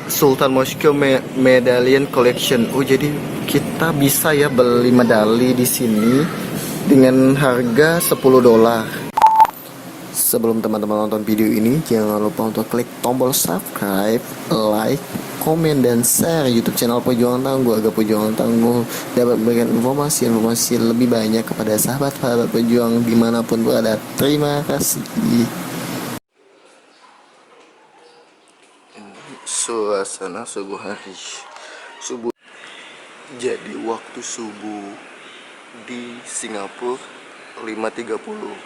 Sultan Moscow Medallion Collection. Oh, jadi kita bisa ya beli medali di sini dengan harga $10. Sebelum teman-teman nonton video ini, jangan lupa untuk klik tombol subscribe, like, komen, dan share YouTube channel Perjuangan Tangguh agar Perjuangan Tangguh dapat memberikan informasi-informasi lebih banyak kepada sahabat-sahabat pejuang dimanapun berada. Terima kasih. Suasana subuh hari, subuh. Jadi waktu subuh di Singapura 5.30,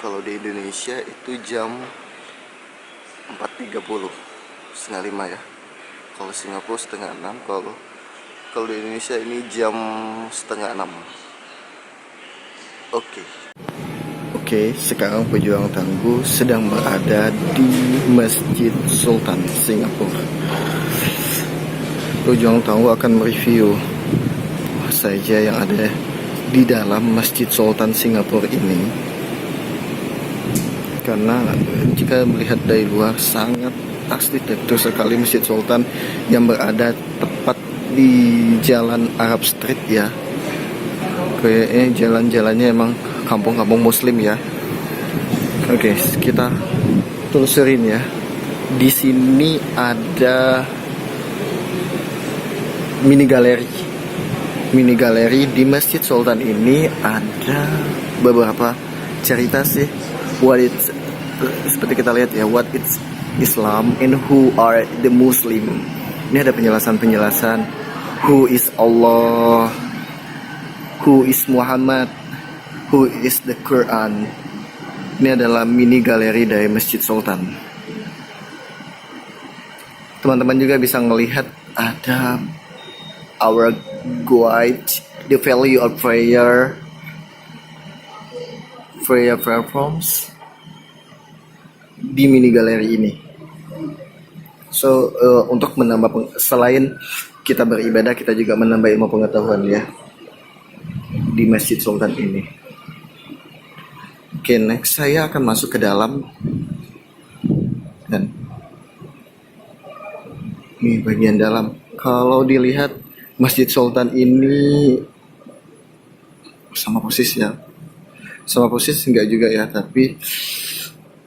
kalau di Indonesia itu jam 4.30, setengah 5 ya. Kalau Singapura setengah 6, kalau di Indonesia ini jam setengah 6. Oke, sekarang Perjuangan Tangguh sedang berada di Masjid Sultan Singapura. Perjuangan Tangguh akan mereview apa saja yang ada di dalam Masjid Sultan Singapura ini, karena jika melihat dari luar sangat arsitektur sekali Masjid Sultan yang berada tepat di Jalan Arab Street ya. Kayaknya jalan-jalannya emang kampung-kampung muslim ya. Oke, kita telusurin ya. Di sini ada mini galeri di Masjid Sultan ini. Ada beberapa cerita sih, seperti kita lihat ya, what it's Islam and who are the Muslim. Ini ada penjelasan who is Allah, who is Muhammad, who is the Quran. Ini adalah mini galeri dari Masjid Sultan. Teman-teman juga bisa melihat ada our guide, the value of prayer platforms di mini galeri ini. So untuk menambah selain kita beribadah, kita juga menambah ilmu pengetahuan ya di Masjid Sultan ini. Oke, next saya akan masuk ke dalam, dan ini bagian dalam. Kalau dilihat Masjid Sultan ini sama persis ya, sama persis enggak juga ya, tapi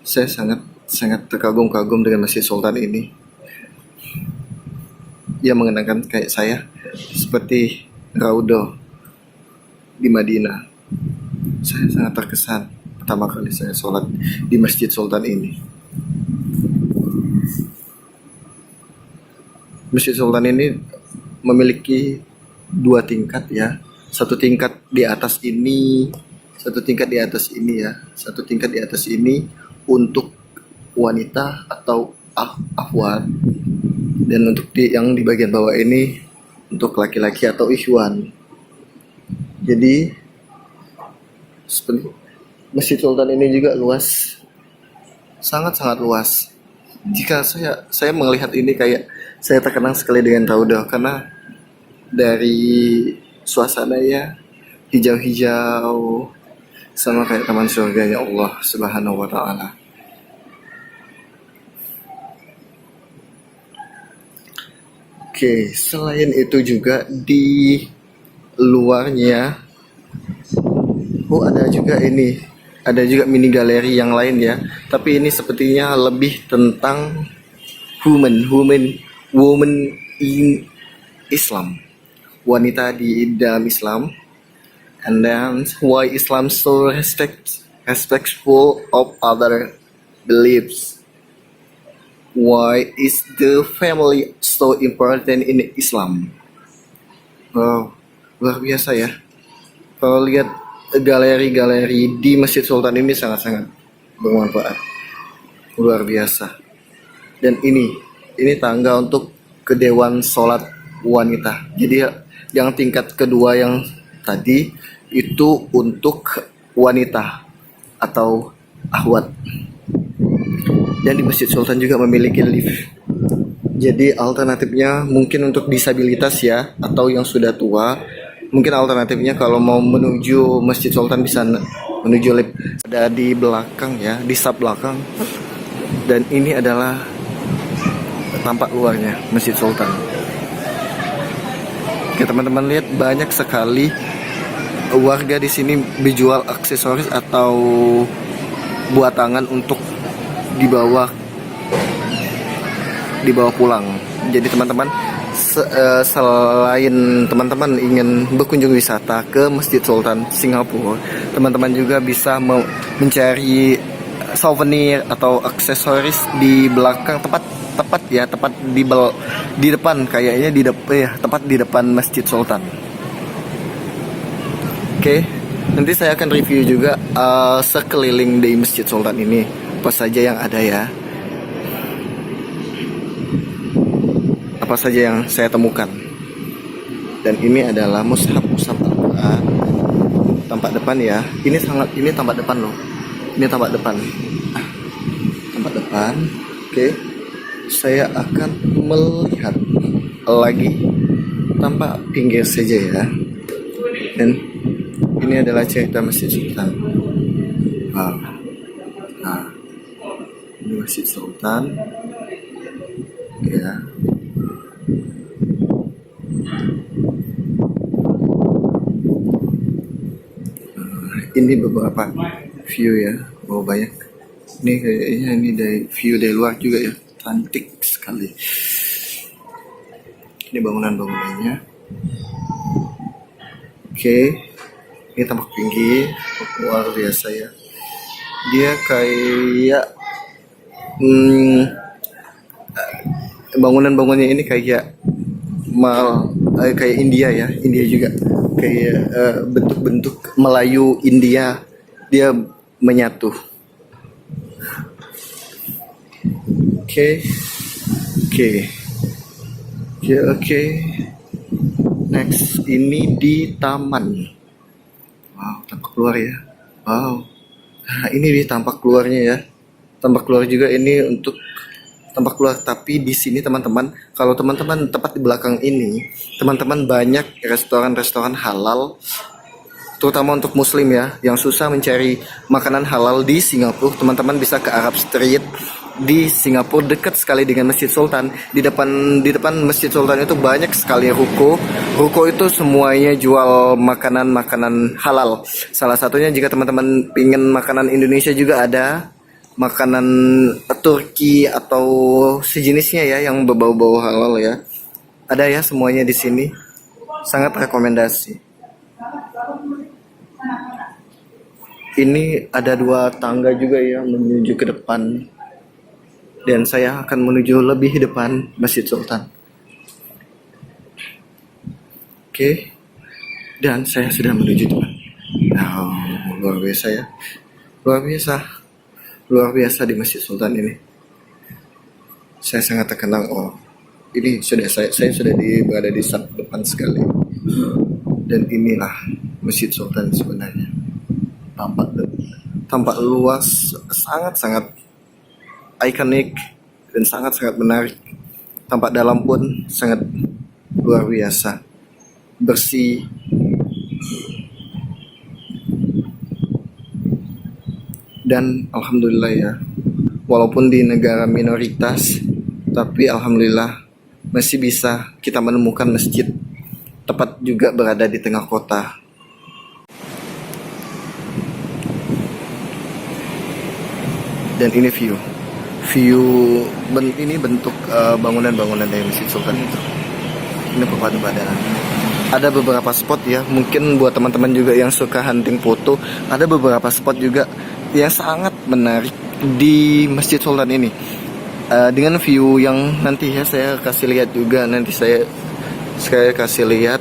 saya sangat terkagum-kagum dengan Masjid Sultan ini. Ia mengenangkan kayak saya seperti Raudhah di Madinah. Saya sangat terkesan pertama kali saya sholat di Masjid Sultan ini. Masjid Sultan ini memiliki 2 tingkat ya. Satu tingkat di atas ini ya. Satu tingkat di atas ini untuk wanita atau akhwat, dan untuk yang di bagian bawah ini untuk laki-laki atau ikhwan. Jadi Masjid Sultan ini juga luas, sangat-sangat luas. Jika saya melihat ini, kayak saya terkenang sekali dengan Raudhah, karena dari suasananya hijau-hijau sama kayak taman surganya Allah Subhanahu wa Ta'ala. Oke, selain itu juga di luarnya ada juga mini galeri yang lain ya, tapi ini sepertinya lebih tentang woman in Islam, wanita di dalam Islam. And then why Islam so respectful of other beliefs, why is the family so important in Islam. Wow, luar biasa ya. Kalau lihat galeri-galeri di Masjid Sultan ini sangat-sangat bermanfaat, luar biasa. Dan ini tangga untuk ke Dewan Sholat Wanita. Jadi yang tingkat kedua yang tadi itu untuk wanita atau akhwat. Dan di Masjid Sultan juga memiliki lift. Jadi alternatifnya mungkin untuk disabilitas ya, atau yang sudah tua, mungkin alternatifnya kalau mau menuju Masjid Sultan bisa menuju lift. Ada di belakang ya, di sub belakang. Dan ini adalah tampak luarnya Masjid Sultan. Oke teman-teman, lihat banyak sekali warga di sini menjual aksesoris atau buat tangan untuk dibawa pulang. Jadi teman-teman, selain teman-teman ingin berkunjung wisata ke Masjid Sultan Singapura, teman-teman juga bisa mencari souvenir atau aksesoris di belakang tepat di depan, kayaknya tepat di depan Masjid Sultan. Oke, nanti saya akan review juga sekeliling di Masjid Sultan ini apa saja yang ada ya, apa saja yang saya temukan. Dan ini adalah mushaf Al-Quran, tampak depan ya. Ini tampak depan loh. Ini tampak depan. Tampak depan. Oke. Saya akan melihat lagi tampak pinggir saja ya. Dan ini adalah cerita Masjid Sultan. Nah, ini Masjid Sultan. Ya. Ini beberapa view ya. Oh banyak. Ini kayaknya ini dari view dari luar juga ya. Cantik sekali. Ini bangunannya. Oke. Ini tampak tinggi, luar biasa ya. Dia kayak bangunan-bangunannya ini kayak kayak India ya. India juga kayak bentuk-bentuk Melayu India, dia menyatu. Oke. Next, ini di taman. Wow, tampak keluar ya. Wow. Nah, ini di tampak keluarnya ya. Tampak keluar juga ini untuk tampak keluar, tapi di sini teman-teman, kalau teman-teman tepat di belakang ini, teman-teman banyak restoran-restoran halal, terutama untuk muslim ya, yang susah mencari makanan halal di Singapura. Teman-teman bisa ke Arab Street di Singapura, dekat sekali dengan Masjid Sultan. Di depan Masjid Sultan itu banyak sekali ruko itu semuanya jual makanan halal. Salah satunya jika teman-teman ingin makanan Indonesia juga ada, makanan Turki atau sejenisnya ya yang berbau-bau halal ya. Ada ya semuanya di sini. Sangat rekomendasi. Ini ada 2 tangga juga ya menuju ke depan. Dan saya akan menuju lebih depan Masjid Sultan. Oke. Dan saya sudah menuju depan. Nah, luar biasa ya. Luar biasa di Masjid Sultan ini. Saya sangat terkenang. Oh, ini sudah saya sudah berada di depan sekali. Dan inilah Masjid Sultan sebenarnya. Tampak luas, sangat ikonik dan sangat menarik. Tampak dalam pun sangat luar biasa, bersih. Dan alhamdulillah ya, walaupun di negara minoritas, tapi alhamdulillah masih bisa kita menemukan masjid tepat juga berada di tengah kota. Dan ini ini bentuk bangunan-bangunan dari Masjid Sultan itu. Ini perpaduan. Ada beberapa spot ya, mungkin buat teman-teman juga yang suka hunting foto, ada beberapa spot juga yang sangat menarik di Masjid Sultan ini. Dengan view yang nanti ya saya kasih lihat juga, nanti saya kasih lihat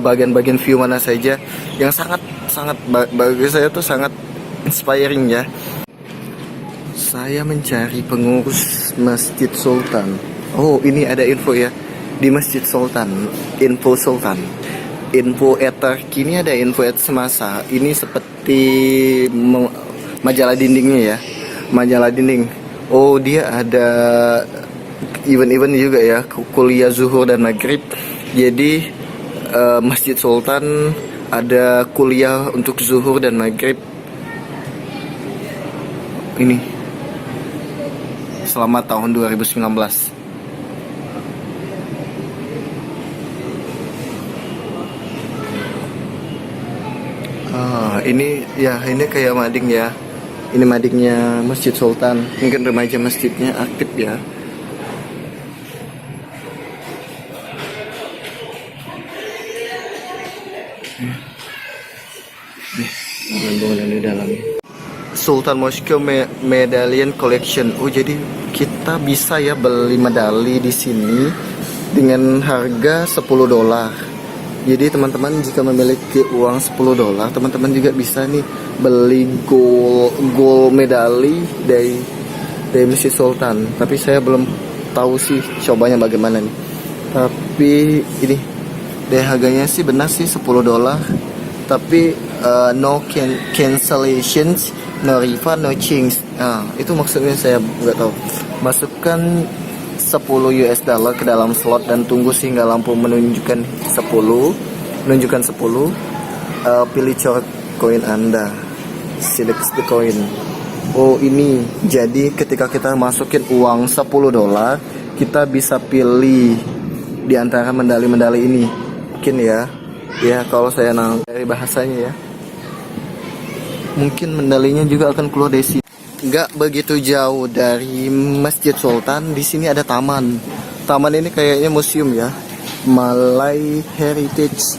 bagian-bagian view mana saja yang sangat bagi saya tuh sangat inspiring ya. Saya mencari pengurus Masjid Sultan. Oh, ini ada info ya di Masjid Sultan. Info Sultan. Info terkini ada info semasa. Ini seperti majalah dindingnya ya. Majalah dinding. Oh, dia ada event-event juga ya. Kuliah zuhur dan maghrib. Jadi Masjid Sultan ada kuliah untuk zuhur dan maghrib. Ini selama tahun 2019. Ini ya, ini kayak mading ya. Ini madingnya Masjid Sultan. Mungkin remaja masjidnya aktif ya. Bangunan di dalam. Sultan Mosque Medallion Collection. Oh, jadi kita bisa ya beli medali di sini dengan harga $10. Jadi teman-teman jika memiliki uang $10, teman-teman juga bisa nih beli gold medali dari Masjid Sultan. Tapi saya belum tahu sih cobanya bagaimana nih. Tapi ini deh harganya sih benar sih $10. Tapi no cancellations, no refund, no change. Itu maksudnya saya nggak tahu. Masukkan $10 ke dalam slot dan tunggu sehingga lampu menunjukkan 10. Pilih coret koin Anda. Select the coin. Oh, ini jadi ketika kita masukin uang $10, kita bisa pilih di antara medali-medali ini. Mungkin ya kalau saya dari bahasanya ya, mungkin medalinya juga akan keluar dari sini. Nggak begitu jauh dari Masjid Sultan, di sini ada taman. Taman ini kayaknya museum ya. Malay Heritage.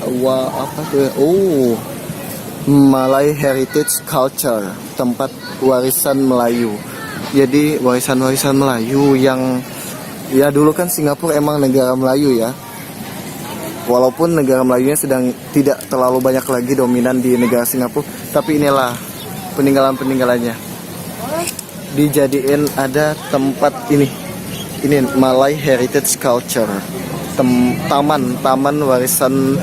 Apa tuh? Oh, Malay Heritage Culture, tempat warisan Melayu. Jadi warisan-warisan Melayu yang ya dulu kan Singapura emang negara Melayu ya. Walaupun negara Melayunya sedang tidak terlalu banyak lagi dominan di negara Singapura, tapi inilah peninggalan-peninggalannya. Dijadiin ada tempat ini Malay Heritage Culture, taman warisan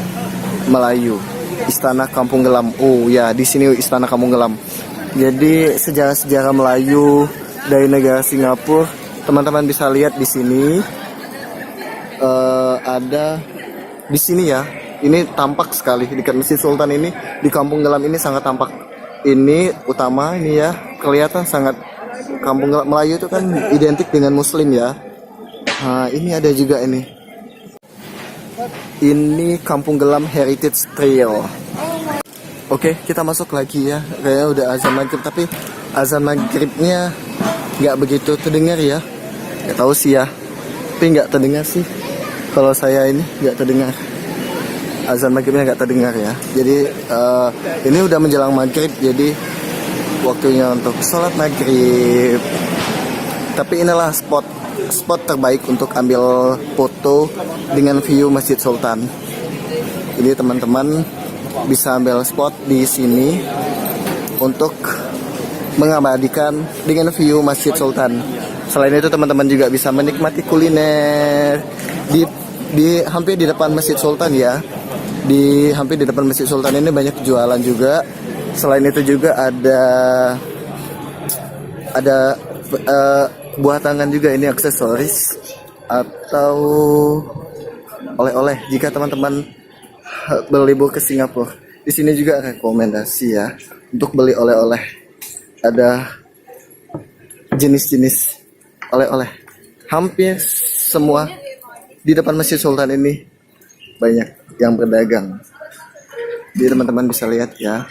Melayu, Istana Kampung Gelam. Oh ya, di sini Istana Kampung Gelam. Jadi sejarah-sejarah Melayu dari negara Singapura, teman-teman bisa lihat di sini. Ada di sini ya, ini tampak sekali dekat Masjid Sultan ini, di Kampung Gelam ini sangat tampak. Ini utama ini ya, kelihatan sangat Kampung Gelam Melayu itu kan identik dengan Muslim ya. Nah, ini ada juga ini Kampung Gelam Heritage Trail. Oke, kita masuk lagi ya. Kayaknya udah azan maghrib, tapi azan maghribnya nggak begitu terdengar ya. Nggak tahu sih ya, tapi nggak terdengar sih. Kalau saya ini nggak terdengar, azan maghribnya nggak terdengar ya. Jadi ini udah menjelang maghrib, jadi waktunya untuk sholat maghrib. Tapi inilah spot terbaik untuk ambil foto dengan view Masjid Sultan. Jadi teman-teman bisa ambil spot di sini untuk mengabadikan dengan view Masjid Sultan. Selain itu teman-teman juga bisa menikmati kuliner di hampir di depan Masjid Sultan ya. Hampir di depan Masjid Sultan ini banyak jualan juga. Selain itu juga ada buah tangan juga, ini aksesoris atau oleh-oleh jika teman-teman berlibur ke Singapura. Di sini juga rekomendasi ya untuk beli oleh-oleh. Ada jenis-jenis oleh-oleh. Hampir semua di depan Masjid Sultan ini banyak yang berdagang. Jadi teman-teman bisa lihat ya.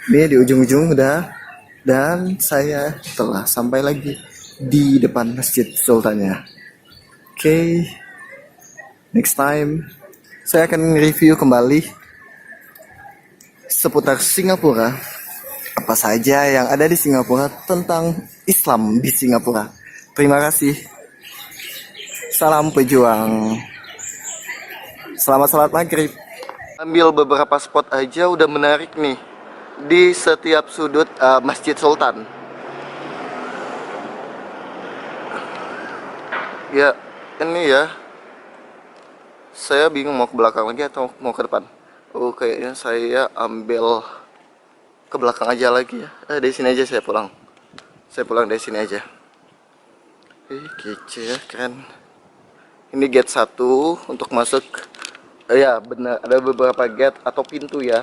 Ini di ujung-ujung udah, dan saya telah sampai lagi di depan Masjid Sultannya. Oke, next time saya akan review kembali seputar Singapura. Apa saja yang ada di Singapura tentang Islam di Singapura. Terima kasih. Salam pejuang. Selamat salat maghrib. Ambil beberapa spot aja udah menarik nih di setiap sudut Masjid Sultan. Ya, ini ya. Saya bingung mau ke belakang lagi atau mau ke depan. Oh, kayaknya saya ambil ke belakang aja lagi ya. Dari sini aja saya pulang. Saya pulang dari sini aja. Kece ya, keren. Ini gate 1 untuk masuk. Ya benar, ada beberapa gate atau pintu ya.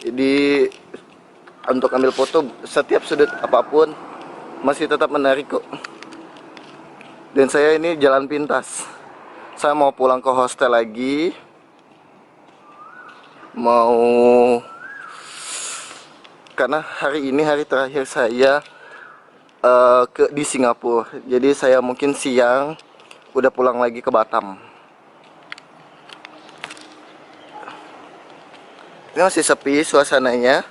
Jadi untuk ambil foto setiap sudut apapun masih tetap menarik kok. Dan saya ini jalan pintas. Saya mau pulang ke hostel lagi. mau, karena hari ini hari terakhir saya di Singapura. Jadi saya mungkin siang udah pulang lagi ke Batam. Ini masih sepi suasananya.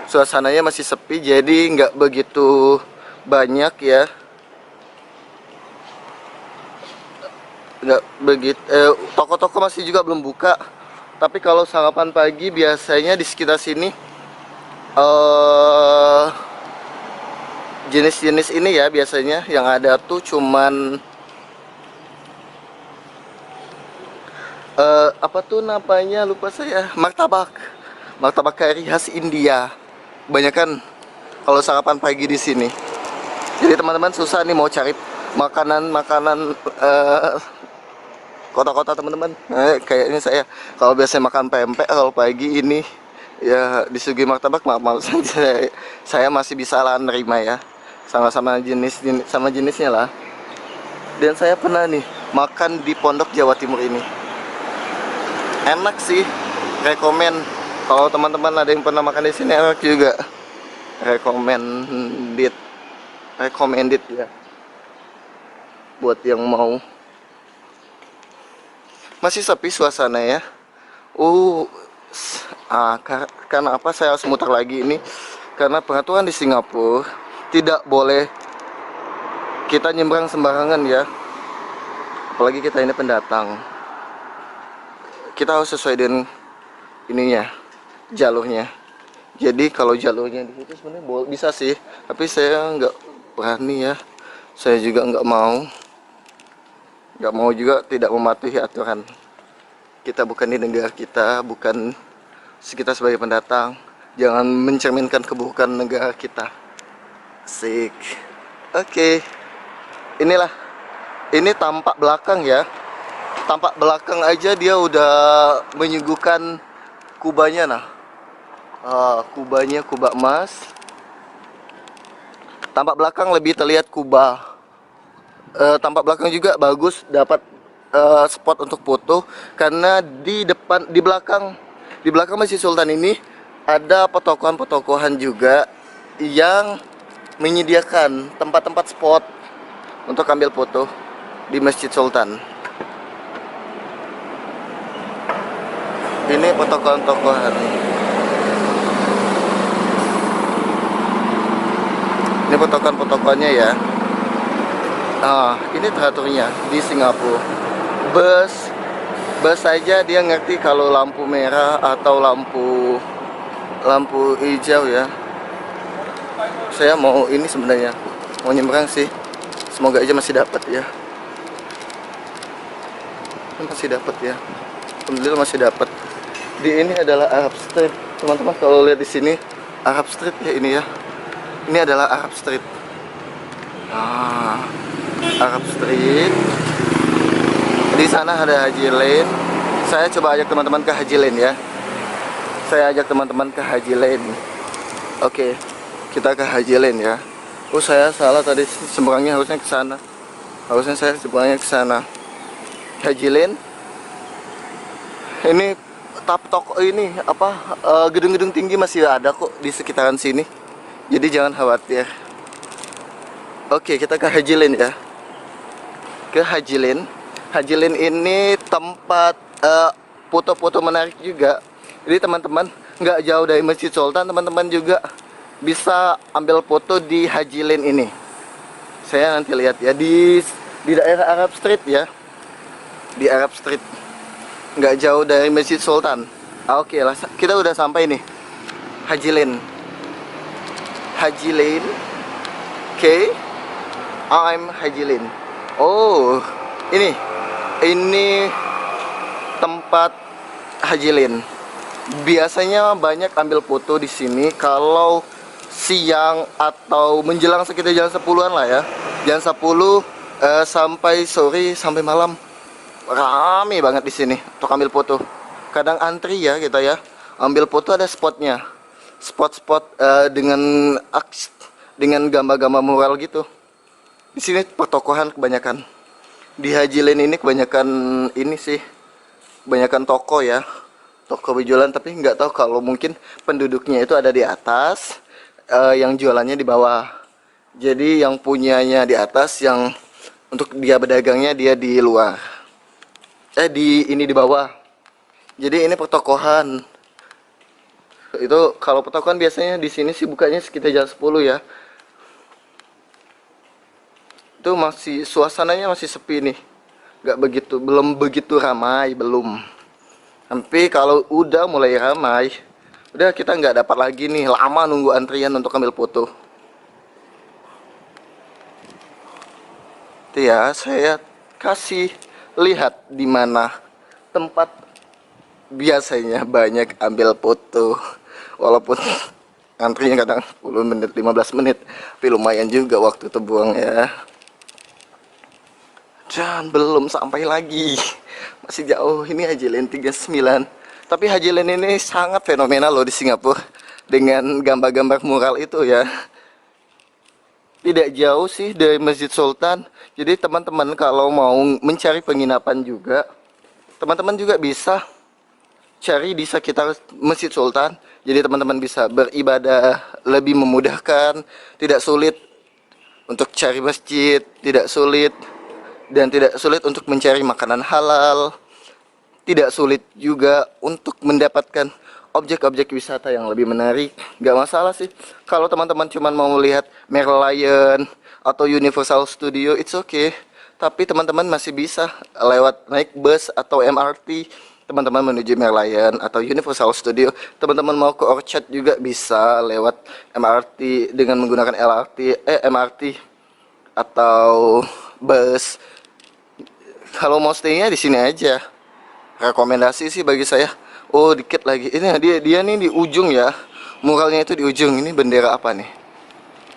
Suasananya masih sepi, jadi nggak begitu banyak ya. Nggak begitu. Toko-toko masih juga belum buka. Tapi kalau sarapan pagi biasanya di sekitar sini jenis-jenis ini ya, biasanya yang ada tuh cuman apa tuh namanya, lupa saya, martabak kari khas India. Banyak kan kalau sarapan pagi di sini. Jadi teman-teman susah nih mau cari makanan kota-kota teman-teman. Kayaknya saya kalau biasanya makan pempek kalau pagi ini ya disuguhi martabak, maaf saja saya masih bisa lah nerima ya, sama-sama sama jenisnya lah. Dan saya pernah nih makan di Pondok Jawa Timur ini, enak sih, rekomen. Kalau teman-teman ada yang pernah makan di sini enak juga, recommended ya buat yang mau. Masih sepi suasana ya. Karena apa saya harus muter lagi ini? Karena peraturan di Singapura tidak boleh kita nyebrang sembarangan ya. Apalagi kita ini pendatang. Kita harus sesuai dengan ininya, jalurnya. Jadi kalau jalurnya di situ sebenarnya bisa sih, tapi saya nggak berani ya. Saya juga nggak mau juga tidak mematuhi aturan. Kita bukan di negara kita, bukan kita sebagai pendatang. Jangan mencerminkan keburukan negara kita. Asik. Oke. Inilah, ini tampak belakang ya. Tampak belakang aja dia udah menyuguhkan kubanya. Nah, kubanya kuba emas. Tampak belakang lebih terlihat kuba. Tampak belakang juga bagus, dapat spot untuk foto, karena di belakang Masjid Sultan ini ada petokohan juga yang menyediakan tempat-tempat spot untuk ambil foto di Masjid Sultan. Ini petokohan. Ini petokohannya ya. Ini teraturnya di Singapura. Bus saja dia ngerti kalau lampu merah atau lampu hijau ya. Saya mau ini sebenarnya, mau nyebrang sih. Semoga aja masih dapat ya. Masih dapat ya. Alhamdulillah masih dapat. Di ini adalah Arab Street. Teman-teman kalau lihat di sini Arab Street ya ini ya. Ini adalah Arab Street. Arab Street. Di sana ada Haji Lane. Saya coba ajak teman-teman ke Haji Lane ya. Saya ajak teman-teman ke Haji Lane. Oke, kita ke Haji Lane ya. Saya salah tadi, seberangnya harusnya ke sana. Harusnya saya seberangnya ke sana. Haji Lane. Ini toko ini apa, gedung-gedung tinggi masih ada kok di sekitaran sini. Jadi jangan khawatir. Oke, kita ke Haji Lane ya. Ke Haji Lane. Haji Lane ini tempat foto-foto menarik juga. Jadi teman-teman nggak jauh dari Masjid Sultan, teman-teman juga bisa ambil foto di Haji Lane ini. Saya nanti lihat ya di daerah Arab Street ya. Di Arab Street. Nggak jauh dari Masjid Sultan. Oke lah, kita udah sampai nih. Haji Lane. Haji Lane. Oke. I'm Haji Lane. Ini tempat Haji Lane. Biasanya banyak ambil foto di sini kalau siang atau menjelang sekitar jam 10-an lah ya. Jam 10 sampai sore sampai malam. Rame banget di sini untuk ambil foto. Kadang antri ya kita ya. Ambil foto ada spotnya. Spot-spot dengan gambar-gambar mural gitu. Di sini pertokohan kebanyakan. Di Haji Lane ini kebanyakan ini sih. Kebanyakan toko ya. toko berjualan, tapi nggak tahu kalau mungkin penduduknya itu ada di atas, yang jualannya di bawah. Jadi yang punyanya di atas, yang untuk dia bedagangnya dia di luar. Di ini di bawah. Jadi ini pertokohan. Itu kalau pertokohan biasanya di sini sih bukanya sekitar jam 10 ya. Itu masih suasananya masih sepi nih. Belum begitu ramai, belum. Tapi kalau udah mulai ramai, udah kita nggak dapat lagi nih, lama nunggu antrian untuk ambil foto. Itu ya, saya kasih lihat di mana tempat biasanya banyak ambil foto. Walaupun antrinya kadang 10 menit, 15 menit, tapi lumayan juga waktu terbuang ya. Dan belum sampai lagi, masih jauh. Ini Haji Lane 39. Tapi Haji Lane ini sangat fenomenal loh di Singapura, dengan gambar-gambar mural itu ya. Tidak jauh sih dari Masjid Sultan. Jadi teman-teman kalau mau mencari penginapan juga, teman-teman juga bisa cari di sekitar Masjid Sultan. Jadi teman-teman bisa beribadah lebih memudahkan, tidak sulit untuk cari masjid, tidak sulit untuk mencari makanan halal, tidak sulit juga untuk mendapatkan objek-objek wisata yang lebih menarik. Gak masalah sih kalau teman-teman cuma mau lihat Merlion atau Universal Studio, it's okay. Tapi teman-teman masih bisa lewat naik bus atau MRT, teman-teman menuju Merlion atau Universal Studio. Teman-teman mau ke Orchard juga bisa lewat MRT dengan menggunakan MRT atau bus. Kalau mau stay-nya di sini aja. Rekomendasi sih bagi saya. Oh, dikit lagi. Ini dia nih di ujung ya. Muralnya itu di ujung. Ini bendera apa nih?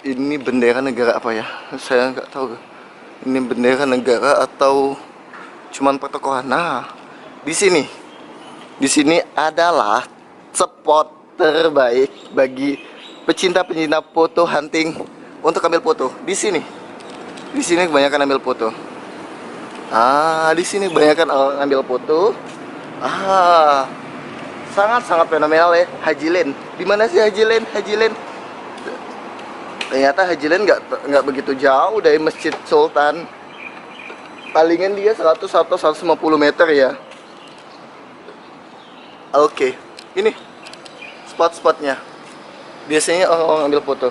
Ini bendera negara apa ya? Saya nggak tahu. Ini bendera negara atau cuman pertokohan. Nah, di sini. Di sini adalah spot terbaik bagi pecinta-pecinta foto hunting untuk ambil foto. Di sini. Di sini kebanyakan ambil foto. Di sini kebanyakan orang ambil foto. Sangat-sangat fenomenal ya Haji Lane. Di mana sih Haji Lane? Haji Lane. Ternyata Haji Lane nggak begitu jauh dari Masjid Sultan. Palingan dia 100 atau 150 meter ya. Oke, ini spot-spotnya. Biasanya orang-orang ambil foto.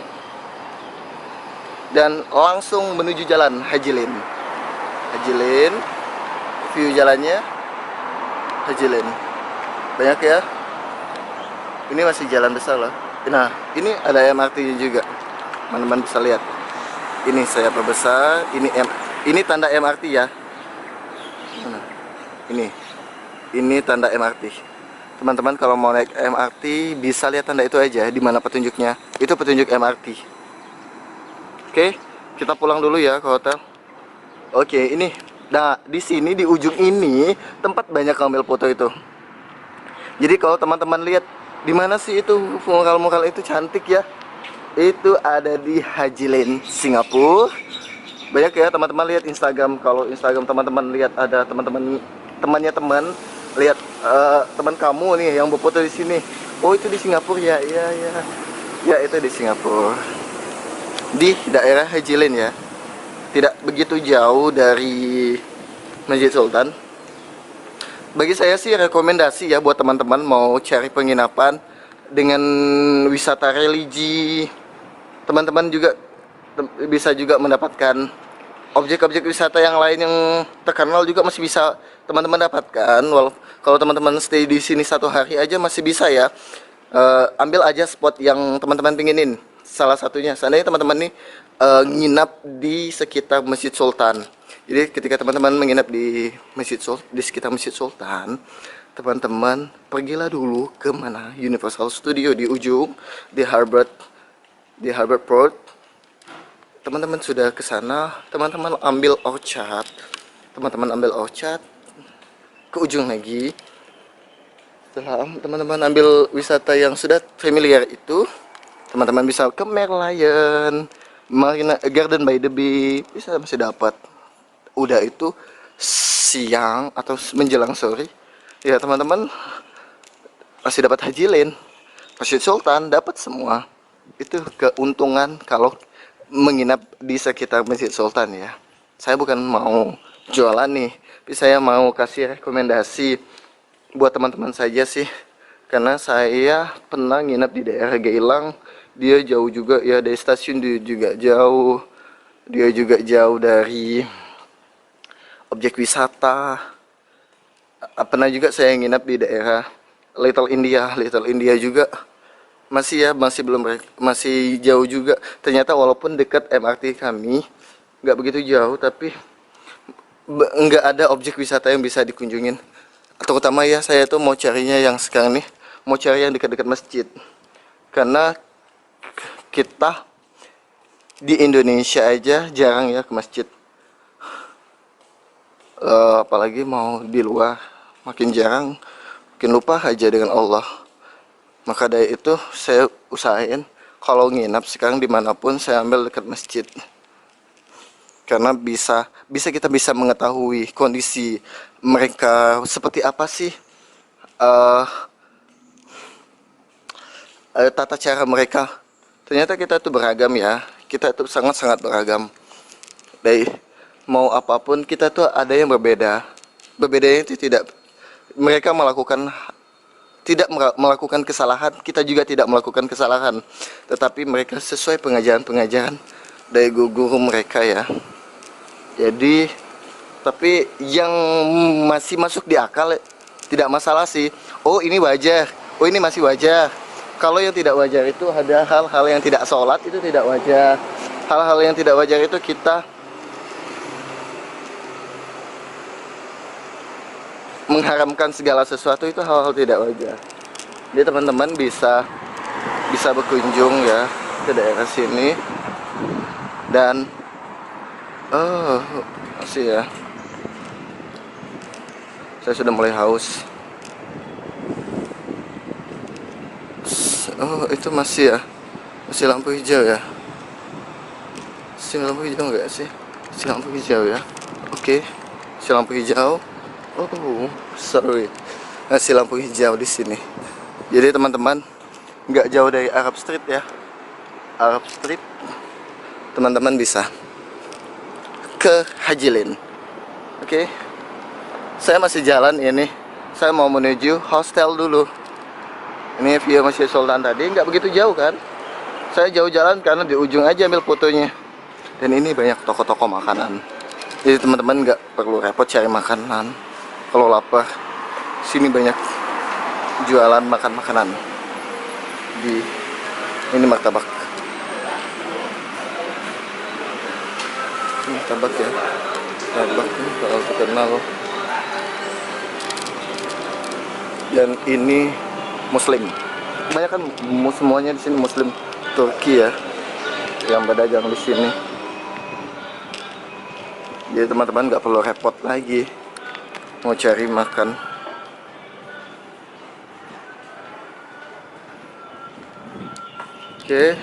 Dan langsung menuju jalan Haji Lane. Haji Lane, view jalannya Haji Lane. Banyak ya. Ini masih jalan besar loh. Nah, ini ada MRT juga. Teman-teman bisa lihat. Ini saya perbesar. Ini tanda MRT ya. Ini tanda MRT. Teman-teman kalau mau naik MRT bisa lihat tanda itu aja. Di mana petunjuknya? Itu petunjuk MRT. Oke, kita pulang dulu ya ke hotel. Oke, ini. Nah, di sini di ujung ini tempat banyak ngambil foto itu. Jadi kalau teman-teman lihat di mana sih itu mural-mural itu cantik ya. Itu ada di Haji Lane, Singapura. Banyak ya teman-teman lihat Instagram. Kalau Instagram teman-teman lihat ada temannya teman, lihat teman kamu nih yang berfoto di sini. Oh, itu di Singapura ya. Iya, iya. Ya, itu di Singapura. Di daerah Haji Lane ya. Tidak begitu jauh dari Masjid Sultan. Bagi saya sih rekomendasi ya buat teman-teman mau cari penginapan dengan wisata religi. Teman-teman juga bisa juga mendapatkan objek-objek wisata yang lain yang terkenal juga masih bisa teman-teman dapatkan. Kalau teman-teman stay di sini 1 hari aja masih bisa ya. Ambil aja spot yang teman-teman pinginin. Salah satunya, seandainya teman-teman nih nginap di sekitar Masjid Sultan. Jadi ketika teman-teman menginap di sekitar Masjid Sultan, teman-teman pergilah dulu ke mana? Universal Studio di ujung, di Harbour Port. Teman-teman sudah ke sana, teman-teman ambil Orchard. Ke ujung lagi. Setelah teman-teman ambil wisata yang sudah familiar itu, teman-teman bisa ke Merlion, Marina Garden by the Bay, masih dapat. Udah itu siang atau menjelang sore ya teman-teman, masih dapat Haji Lane, Masjid Sultan, dapat semua. Itu keuntungan kalau menginap di sekitar Masjid Sultan ya. Saya bukan mau jualan nih, tapi saya mau kasih rekomendasi buat teman-teman saja sih. Karena saya pernah nginap di daerah Geylang, dia jauh juga ya dari stasiun, dia juga jauh. Dia juga jauh dari objek wisata. Pernah juga saya nginap di daerah Little India juga masih ya, masih jauh juga. Ternyata walaupun dekat MRT kami, nggak begitu jauh, tapi nggak ada objek wisata yang bisa dikunjungin. Terutama ya saya tuh mau carinya yang sekarang nih, mau cari yang dekat-dekat masjid. Karena kita di Indonesia aja jarang ya ke masjid. Apalagi mau di luar, makin jarang, makin lupa aja dengan Allah. Maka dari itu saya usahain kalau nginap sekarang dimanapun saya ambil dekat masjid. Karena kita bisa mengetahui kondisi mereka seperti apa sih, tata cara mereka. Ternyata kita tuh beragam ya, kita tuh sangat-sangat beragam. Dari mau apapun kita tuh ada yang berbeda. Berbedanya itu mereka tidak melakukan kesalahan, kita juga tidak melakukan kesalahan. Tetapi mereka sesuai pengajaran-pengajaran dari guru mereka ya. Jadi, tapi yang masih masuk di akal tidak masalah sih. Oh ini wajar, oh ini masih wajar. Kalau yang tidak wajar itu ada hal-hal yang tidak sholat, itu tidak wajar. Hal-hal yang tidak wajar itu kita mengharamkan segala sesuatu, itu hal-hal tidak wajar. Jadi teman-teman bisa berkunjung ya ke daerah sini. Dan masih ya, saya sudah mulai haus. Oh itu masih ya, masih lampu hijau ya, masih lampu hijau enggak sih, masih lampu hijau ya. Oke, masih lampu hijau. Oh sorry, masih lampu hijau di sini. Jadi teman-teman nggak jauh dari Arab Street ya. Arab Street teman-teman bisa ke Haji Lane. Oke, saya masih jalan ini, saya mau menuju hostel dulu. Ini via Masjid Sultan tadi nggak begitu jauh kan. Saya jauh jalan karena di ujung aja ambil fotonya. Dan ini banyak toko-toko makanan, jadi teman-teman nggak perlu repot cari makanan. Kalau lapar, sini banyak jualan makan makanan. Ini martabak. Martabak ya, martabak ini kalau terkenal. Dan ini Muslim. Kebanyakan semuanya di sini Muslim Turki ya, yang berdagang di sini. Jadi teman-teman nggak perlu repot lagi mau cari makan. Oke,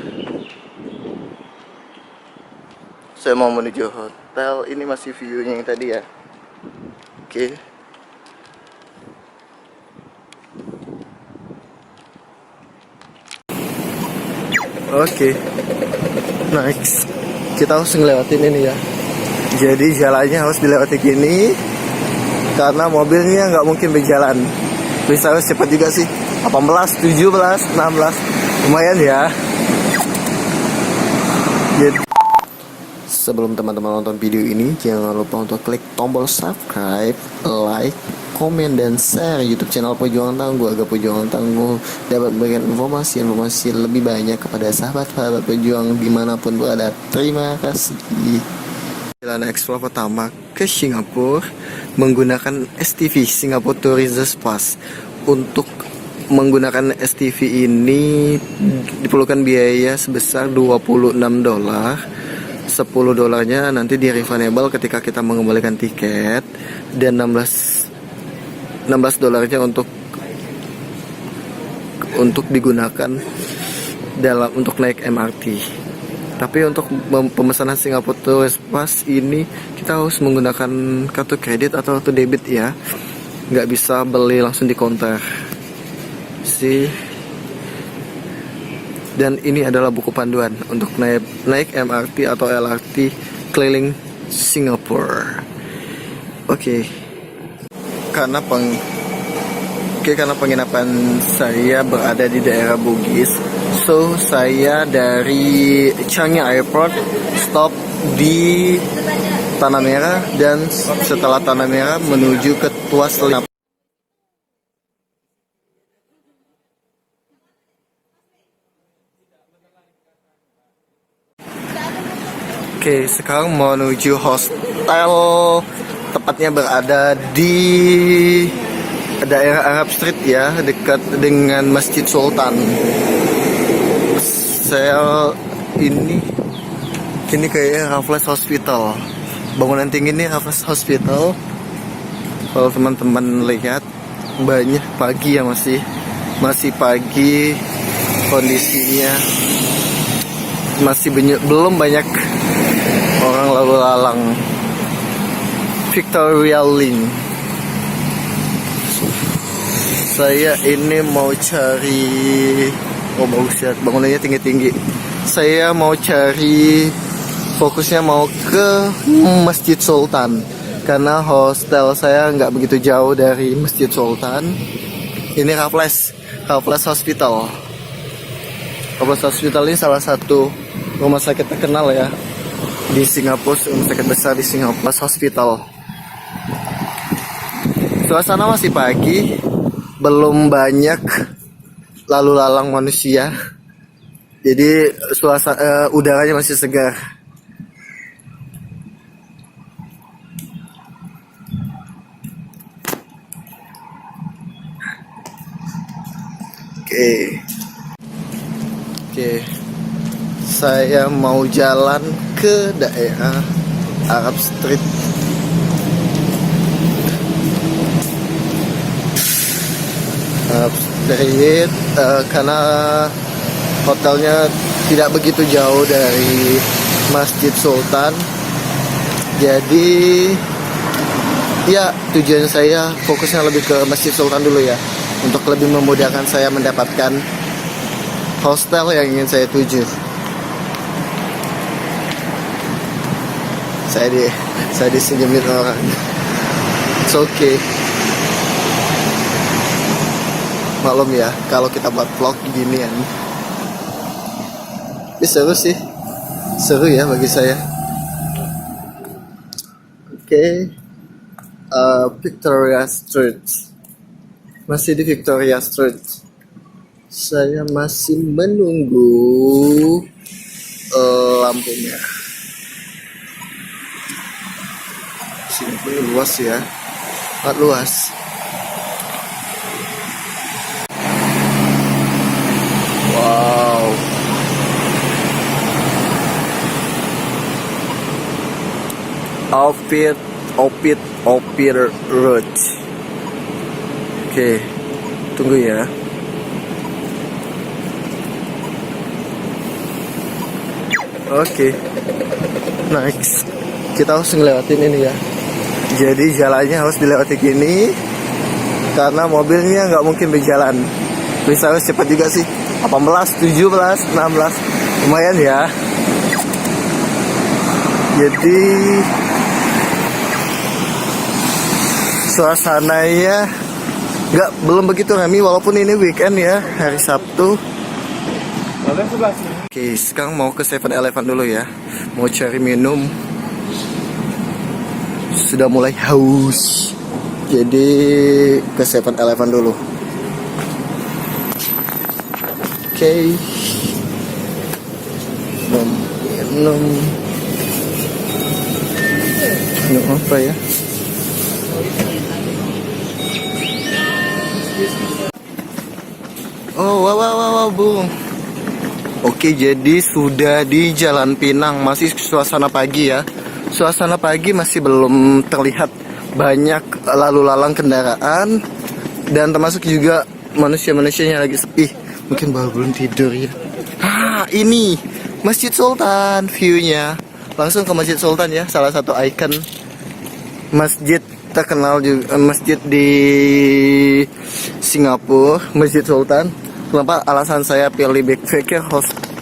saya mau menuju hotel. Ini masih view-nya yang tadi ya. Oke. Oke, next kita harus ngelewatin ini ya. Jadi jalannya harus dilewati gini, karena mobilnya nggak mungkin berjalan. Bisa harus cepat juga sih. 18, 17, 16, lumayan ya. Jadi, sebelum teman-teman nonton video ini, jangan lupa untuk klik tombol subscribe, like, komen, dan share YouTube channel Perjuangan Tangguh agar Perjuangan Tangguh dapat memberikan informasi lebih banyak kepada sahabat-sahabat pejuang dimanapun berada. Terima kasih. Jalan eksplor pertama ke Singapura menggunakan STV, Singapore Tourist Pass. Untuk menggunakan STV ini diperlukan biaya sebesar $26. $10 nanti di refundable ketika kita mengembalikan tiket, dan $16 untuk digunakan untuk naik MRT. Tapi untuk pemesanan Singapore Tourist Pass ini kita harus menggunakan kartu kredit atau kartu debit ya, nggak bisa beli langsung di counter. See. Dan ini adalah buku panduan untuk naik MRT atau LRT keliling Singapura. Oke. Karena penginapan saya berada di daerah Bugis, so saya dari Changi Airport stop di Tanah Merah, dan setelah Tanah Merah menuju ke Tuas Link. Oke, sekarang menuju hostel, tepatnya berada di daerah Arab Street ya, dekat dengan Masjid Sultan. Saya ini kayak Raffles Hospital, bangunan tinggi ini Raffles Hospital. Kalau teman-teman lihat, banyak pagi ya, masih pagi, kondisinya masih belum banyak orang lalu lalang. Victoria Link. Saya ini mau cari, bagus ya, bangunannya tinggi-tinggi. Saya mau cari, fokusnya mau ke Masjid Sultan, karena hostel saya nggak begitu jauh dari Masjid Sultan. Ini Raffles Hospital. Raffles Hospital ini salah satu rumah sakit terkenal ya di Singapura, rumah sakit besar di Singapura. Hospital. Suasana masih pagi, belum banyak lalu lalang manusia, jadi suasana udaranya masih segar. Oke. Saya mau jalan ke daerah Arab Street. Karena hotelnya tidak begitu jauh dari Masjid Sultan, jadi ya tujuan saya fokusnya lebih ke Masjid Sultan dulu ya, untuk lebih memudahkan saya mendapatkan hostel yang ingin saya tuju. Saya disenyumin orang. It's okay. Maklum ya, kalau kita buat vlog ginian. Ini seru sih. Seru ya bagi saya. Oke. Victoria Street. Masih di Victoria Street. Saya masih menunggu lampunya. Sini pun luas ya. Sangat luas. Wow. Opit Road. Oke, tunggu ya. Oke, next kita harus ngelewatin ini ya. Jadi jalannya harus dilewati gini, karena mobilnya nggak mungkin berjalan. Bisa harus cepat juga sih. 18, 17, 16, lumayan ya. Jadi suasananya belum begitu ramai, walaupun ini weekend ya, hari Sabtu. Oke, sekarang mau ke 7-Eleven dulu ya, mau cari minum. Sudah mulai haus, jadi ke 7-Eleven dulu. Oke. Minum apa ya? Oh, wow, Bung. Oke, jadi sudah di Jalan Pinang, masih suasana pagi ya. Suasana pagi masih belum terlihat banyak lalu lalang kendaraan, dan termasuk juga manusia-manusianya lagi sepi. Mungkin baru belum tidur ya. Ini Masjid Sultan, view-nya langsung ke Masjid Sultan ya, salah satu ikon masjid terkenal juga masjid di Singapura, Masjid Sultan. Kenapa alasan saya pilih backpacker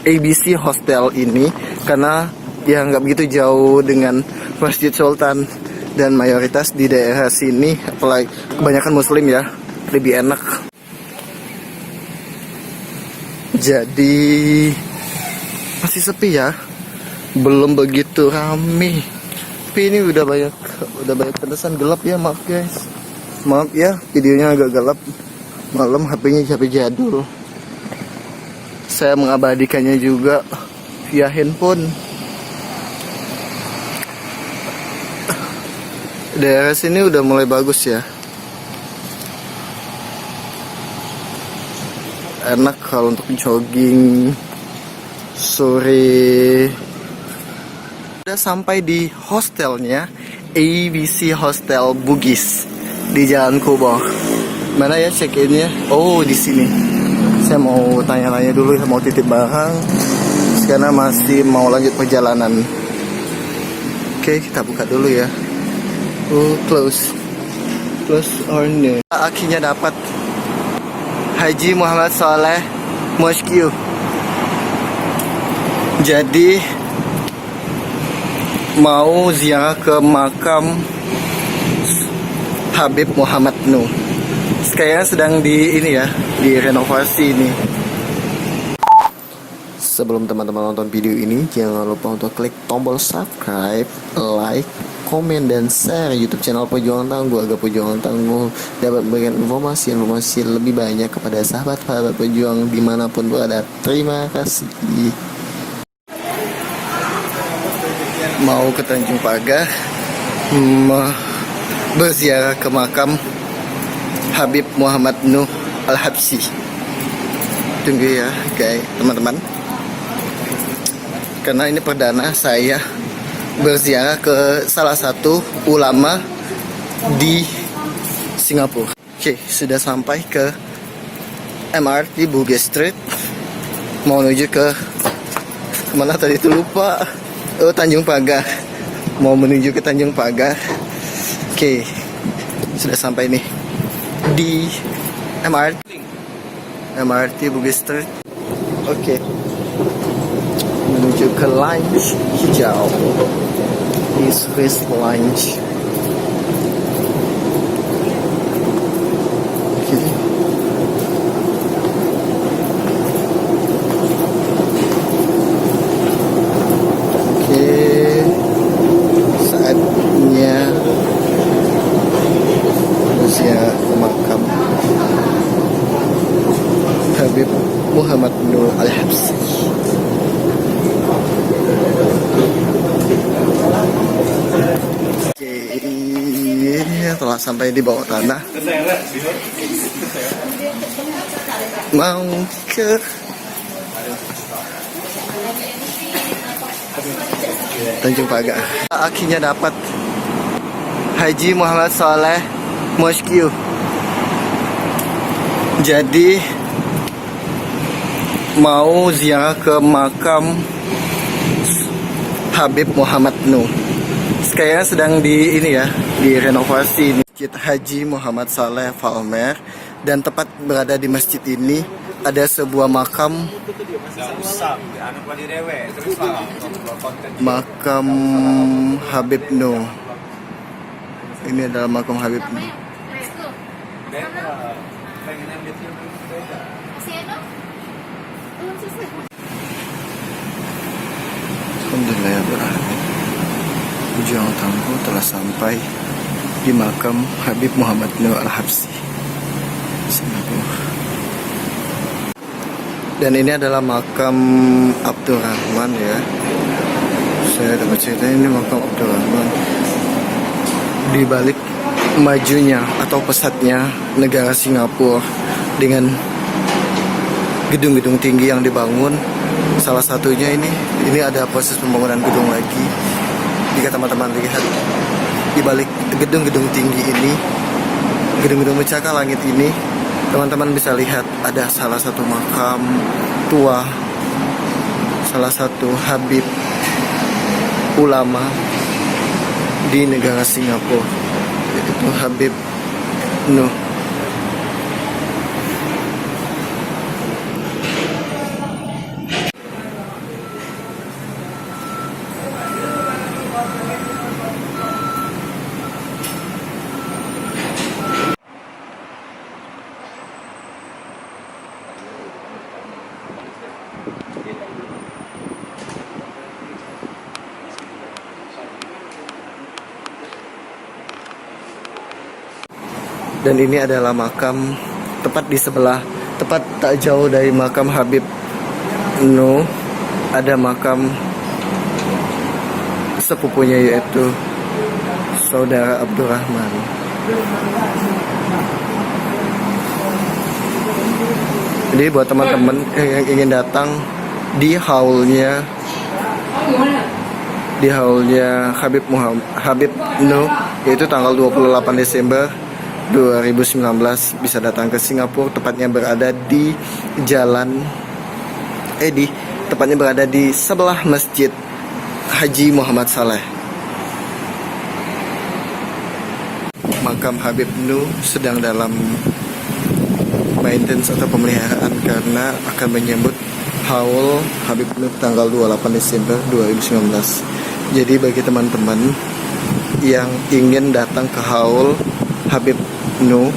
ABC Hostel ini? Karena ya nggak begitu jauh dengan Masjid Sultan, dan mayoritas di daerah sini, apalagi kebanyakan Muslim ya, lebih enak. Jadi masih sepi ya, belum begitu rame. Tapi ini udah banyak pedesan. Gelap ya, maaf guys, maaf ya videonya agak gelap. Malam HP-nya HP jadul, saya mengabadikannya juga via handphone. Daerah sini udah mulai bagus ya, enak kalau untuk jogging sore. Udah sampai di hostelnya, ABC Hostel Bugis di Jalan Kubor. Mana ya check-innya? Oh, di sini. Saya mau tanya-tanya dulu, mau titip barang karena masih mau lanjut perjalanan. Oke, kita buka dulu ya. Oh, close or no? Akhirnya dapat Haji Muhammad Saleh Mosque. Jadi mau ziarah ke makam Habib Muhammad Nuh. Sekarang sedang direnovasi ini. Sebelum teman-teman nonton video ini, jangan lupa untuk klik tombol subscribe, like, komen, dan share YouTube channel Perjuangan Tangguh agar Perjuangan Tangguh dapat memberikan informasi lebih banyak kepada sahabat-sahabat pejuang dimanapun berada. Terima kasih. Mau ke Tanjung Pagar, berziarah ke makam Habib Muhammad Nuh Al-Habsyi. Tunggu ya guys, teman-teman, karena ini perdana saya berziarah ke salah satu ulama di Singapura. Oke, sudah sampai ke MRT Bugis Street. Mau menuju ke kemana tadi itu lupa. Oh, Tanjung Pagar. Mau menuju ke Tanjung Pagar. Oke, sudah sampai nih di MRT Bugis Street. Oke, menuju ke lounge hijau, di Swiss Lounge. Oke, saatnya usia makam Habib Muhammad Nuh Al-Habsyi. Oke, ini telah sampai di bawah tanah. Mau ke Tanjung Pagar. Akhirnya dapat Haji Muhammad Saleh Mosque. Jadi mau ziarah ke makam Habib Muhammad Nuh. Sekarang sedang direnovasi Masjid Haji Muhammad Saleh Falmer, dan tepat berada di masjid ini ada sebuah makam Habib Nuh. Ini adalah makam Habib Nuh. Alhamdulillah, Perjuangan Tangguh telah sampai di makam Habib Muhammad Nuh Al-Habsyi, Singapura. Dan ini adalah makam Abdurrahman ya. Saya dapat cerita ini makam Abdurrahman. Di balik majunya atau pesatnya negara Singapura dengan gedung-gedung tinggi yang dibangun, salah satunya ini ada proses pembangunan gedung lagi. Jika teman-teman lihat di balik gedung-gedung tinggi ini, gedung-gedung mencakar langit ini, teman-teman bisa lihat ada salah satu makam tua, salah satu habib ulama di negara Singapura. yaitu Habib Nuh. Dan ini adalah makam tepat di sebelah, tepat tak jauh dari makam Habib Nuh, ada makam sepupunya yaitu saudara Abdurrahman. Jadi buat teman-teman yang ingin datang di haulnya Habib Nuh, yaitu tanggal 28 Desember 2019, bisa datang ke Singapura, tepatnya berada di tepatnya berada di sebelah Masjid Haji Muhammad Saleh. Makam Habib Nuh sedang dalam maintenance atau pemeliharaan karena akan menyambut haul Habib Nuh tanggal 28 Desember 2019. Jadi bagi teman-teman yang ingin datang ke haul Habib Nuh,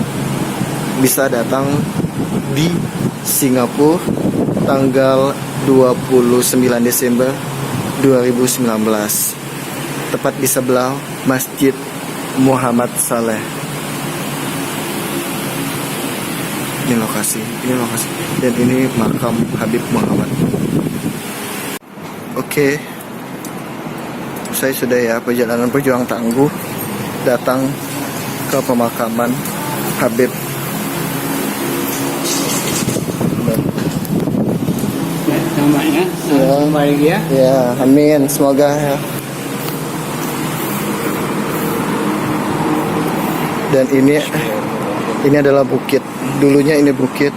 bisa datang di Singapura tanggal 29 Desember 2019, tepat di sebelah Masjid Muhammad Saleh. Ini lokasi, dan ini makam Habib Muhammad. Oke, saya sudah ya, perjalanan berjuang tangguh datang ke pemakaman Habib. Namanya baik ya. Ya, amin, semoga ya. Dan ini adalah bukit. Dulunya ini bukit.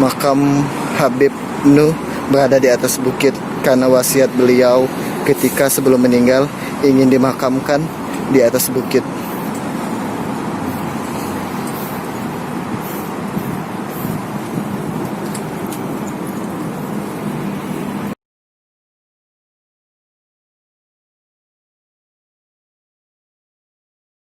Makam Habib Nuh berada di atas bukit karena wasiat beliau ketika sebelum meninggal ingin dimakamkan di atas bukit.